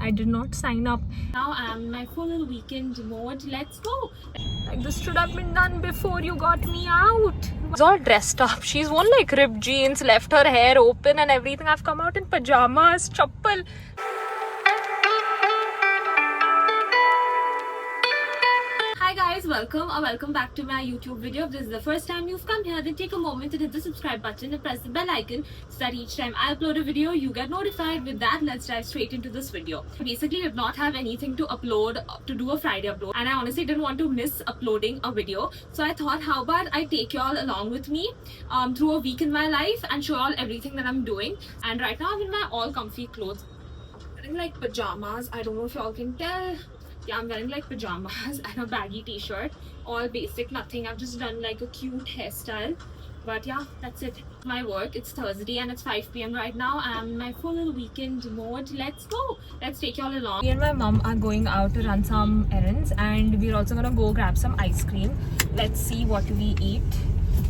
I did not sign up. Now I'm in my full weekend mode. Let's go. Like, this should have been done before you got me out. She's all dressed up. She's worn like ripped jeans, left her hair open and everything. I've come out in pajamas, chappal. Hi guys, welcome back to my YouTube video. If this is the first time you've come here, then take a moment to hit the subscribe button and press the bell icon so that each time I upload a video, you get notified. With that, let's dive straight into this video. Basically, I did not have anything to upload, to do a Friday upload, and I honestly didn't want to miss uploading a video. So I thought, how about I take y'all along with me through a week in my life and show y'all everything that I'm doing. And right now I'm in my all comfy clothes. I'm wearing like pajamas. I don't know if y'all can tell. Yeah, I'm wearing like pajamas and a baggy t-shirt. All basic, nothing. I've just done like a cute hairstyle. But yeah, that's it. My work, it's Thursday and it's 5 p.m. right now. I'm in my full weekend mode. Let's go. Let's take y'all along. Me and my mom are going out to run some errands and we're also gonna go grab some ice cream. Let's see what we eat.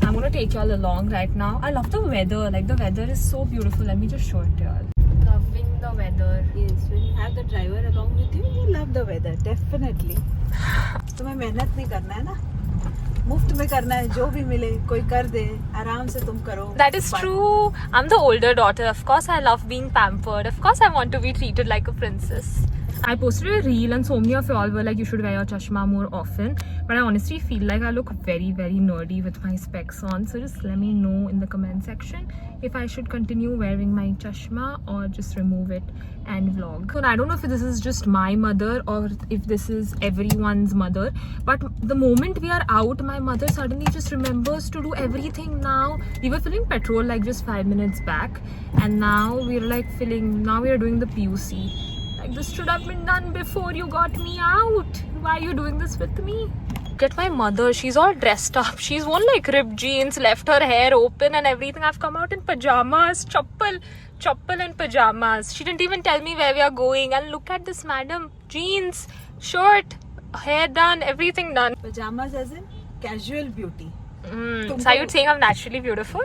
I'm gonna take y'all along right now. I love the weather. Like, the weather is so beautiful. Let me just show it to y'all. Loving the weather. Yes, when you have the driver along with you, you love the weather, definitely. तुम्हें मेहनत नहीं करना है ना, मुफ्त में करना है, जो भी मिले कोई कर दे, आराम से तुम करो. That is true. I'm the older daughter. Of course, I love being pampered. Of course, I want to be treated like a princess. I posted a reel and so many of y'all were like, you should wear your chashma more often. But I honestly feel like I look very, very nerdy with my specs on. So just let me know in the comment section if I should continue wearing my chashma or just remove it and vlog. So I don't know if this is just my mother or if this is everyone's mother. But the moment we are out, my mother suddenly just remembers to do everything now. We were filling petrol like just 5 minutes back. And now we're like now we are doing the PUC. Like, this should have been done before you got me out. Why are you doing this with me? Look at my mother. She's all dressed up. She's worn like ripped jeans, left her hair open and everything. I've come out in pajamas, chappal and pajamas. She didn't even tell me where we are going. And look at this madam. Jeans, shirt, hair done, everything done. Pajamas as in casual beauty. So are you saying I'm naturally beautiful?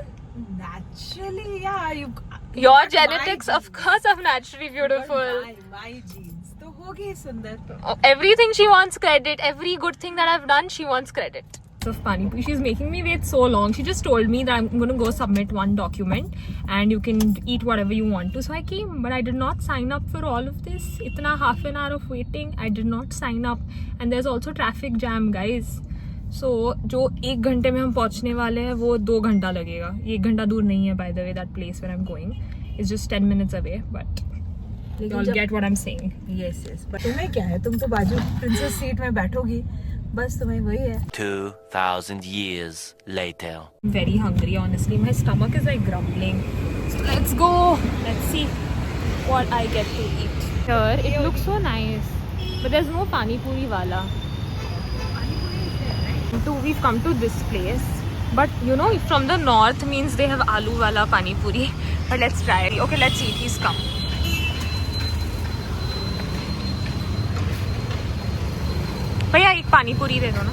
Naturally, yeah. Your genetics, of course, I'm naturally beautiful. My genes. तो होगी सुंदर. Oh, everything she wants credit. Every good thing that I've done, she wants credit. Of Pani Puri, she's making me wait so long. She just told me that I'm going to go submit one document and you can eat whatever you want to. So I came, but I did not sign up for all of this. Itna half an hour of waiting, I did not sign up. And there's also traffic jam, guys. So जो 1 घंटे में हम पहुंचने वाले हैं वो 2 घंटा लगेगा. 1 घंटा दूर नहीं है, by the way. That place where I'm going is just 10 minutes away, but you'll get what I'm saying. Yes. But तुम्हें क्या है? तुम तो बाजू प्रिंसेस सीट में बैठोगी. बस तुम्हें वही है. 2,000 years later. I'm very hungry, honestly. My stomach is like grumbling. So let's go. Let's see what I get to eat. Here, it looks so nice, but there's no pani puri wala. We've come to this place, but you know, from the north means they have aloo wala pani puri. But let's try it. Okay, let's eat. He's come. भैया एक पानी पूरी दे दो ना.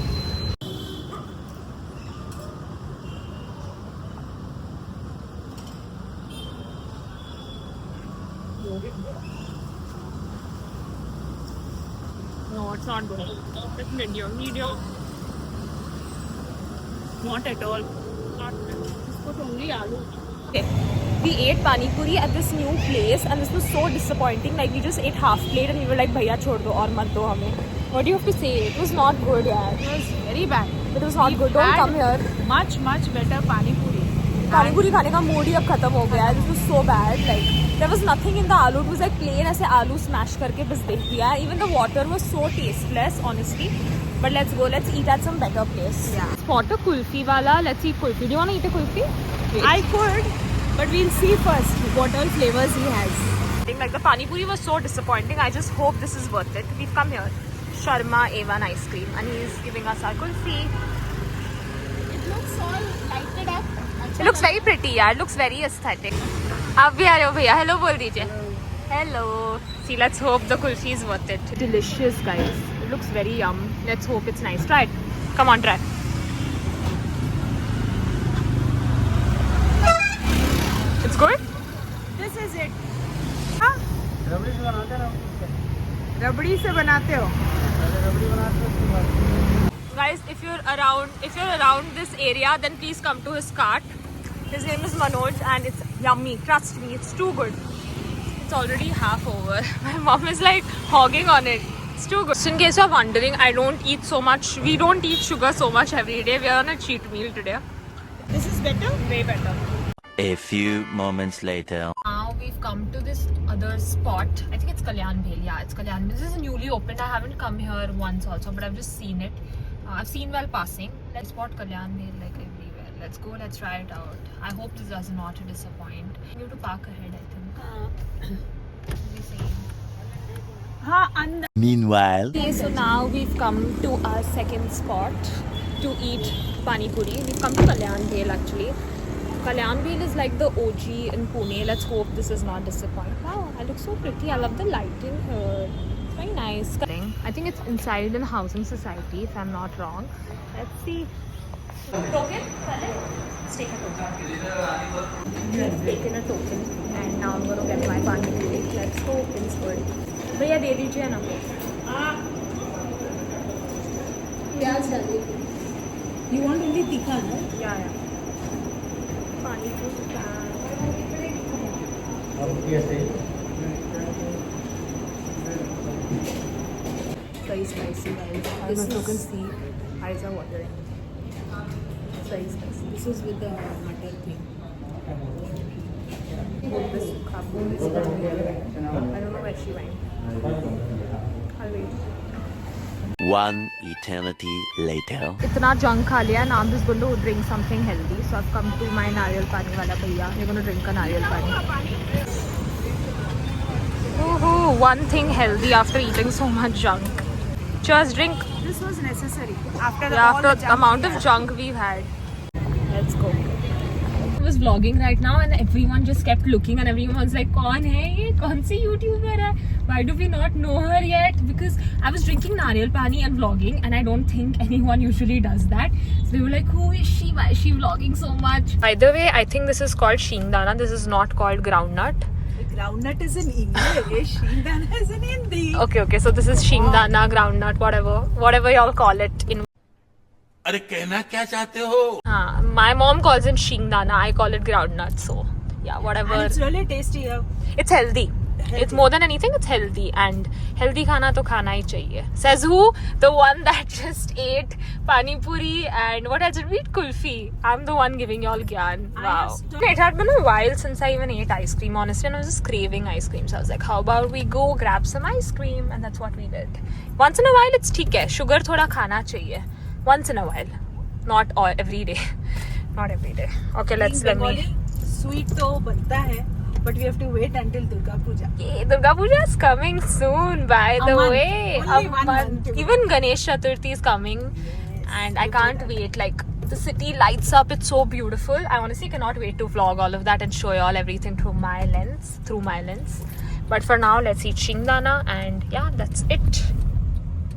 No, it's not good. It's medium. Not at all. Not. Just put only aloo. Okay. We ate pani puri at this new place and this was so disappointing. Like, we just ate half plate and we were like, भैया छोड़ दो और मत दो हमें. What do you have to say? It was not good, yeah. It was very bad. It was not good. Don't come here. Much better pani puri. पानी पूरी खाने का मूड ही अब खत्म हो गया है. This was so bad. Like, there was nothing in the aloo. It was like plain ऐसे आलू smash करके बस दे दिया. Even the water was so tasteless, honestly. But let's go. Let's eat at some better place. Yeah. Spot a kulfi wala. Let's eat kulfi. Do you want to eat a kulfi? Wait. I could, but we'll see first what all flavors he has. Like, the pani puri was so disappointing. I just hope this is worth it. We've come here. Sharma A1 ice cream, and he's giving us our kulfi. It looks all lighted up. It looks very pretty, yeah. It looks very aesthetic. आप भी आ रहे हो भैया? Hello बोल दीजिए. Hello. See, let's hope the kulfi is worth it. Delicious, guys. It looks very yum. Let's hope it's nice. Try it. Come on, try. It's good? This is it. रबड़ी से बनाते हो? Guys, if you're around this area, then please come to his cart. His name is Manoj and it's yummy. Trust me, it's too good. It's already half over. My mom is like hogging on it. It's too good. So in case you're wondering, I don't eat so much. We don't eat sugar so much every day. We are on a cheat meal today. This is better? Way better. A few moments later. Now we've come to this other spot. I think it's Kalyan Bhel. Yeah, it's Kalyan Bhel. This is newly opened. I haven't come here once also, but I've just seen it. I've seen while passing. Let's spot Kalyan Bhel like everywhere. Let's go. Let's try it out. I hope this does not disappoint. You have to park ahead, I think. We'll see. हाँ अंदर. Meanwhile. Okay, so now we've come to our second spot to eat pani puri. We've come to Kalyan Bhel actually. Kalyan Bhel is like the OG in Pune. Let's hope this is not disappointing. Wow, I look so pretty. I love the lighting here. It's very nice. I think it's inside in Housing Society if I'm not wrong. Let's see. Token? Let's take a token. Let's take in a token. And now I'm going to get my pani puri. Let's hope it's good. भैया दे दीजिए ना. प्याज डालिए. You want only tikka, no? Yeah. पानी पूरी. Very spicy, guys. This is, you can see eyes are watering. It's very spicy. This is with the mutton thing. I don't know where she went. I'll wait. One eternity later. इतना junk खा लिया. Now I'm just going to drink something healthy. So I've come to my nariyal pani wala bhaiya. We're going to drink a nariyal pani. Woohoo! One thing healthy after eating so much junk. Just drink. This was necessary after the After the amount of junk we've had. Let's go. I was vlogging right now and everyone just kept looking and everyone was like, "Kaun hai ye? Kaun si YouTuber hai? Why do we not know her yet?" Because I was drinking nariyal pani and vlogging and I don't think anyone usually does that. So they were like, "Who is she? Why is she vlogging so much?" By the way, I think this is called shingdana. This is not called groundnut. Groundnut is in English. Shingdana is in Hindi. Okay. So this is shingdana, groundnut, whatever y'all call it in. अरे कहना क्या चाहते हो? My mom calls it shingdana. I call it groundnut. So yeah, whatever. And it's really tasty. It's healthy. It's more than anything, it's healthy. And healthy khana to khana hi chahiye. Says who? The one that just ate pani puri and what else did we eat? Kulfi. I'm the one giving y'all gyan. Wow. It had been a while since I even ate ice cream, honestly, and I was just craving ice cream. So I was like, how about we go grab some ice cream? And that's what we did. Once in a while, it's theek hai. Sugar thoda khana chahiye. Once in a while. Not all, every day. Not every day. Okay, let me. Sweet to banta hai. But we have to wait until Durga Puja. Yeah, Durga Puja is coming soon, by the way. Only 1 month. Even Ganesh Chaturthi is coming. Yes, and I can't wait. Like, the city lights up. It's so beautiful. I honestly cannot wait to vlog all of that and show you all everything through my lens. But for now, let's eat shingdana. And yeah, that's it.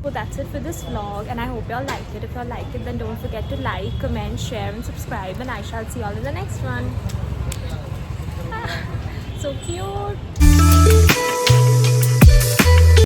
So that's it for this vlog. And I hope you all liked it. If you all liked it, then don't forget to like, comment, share and subscribe. And I shall see you all in the next one. So cute.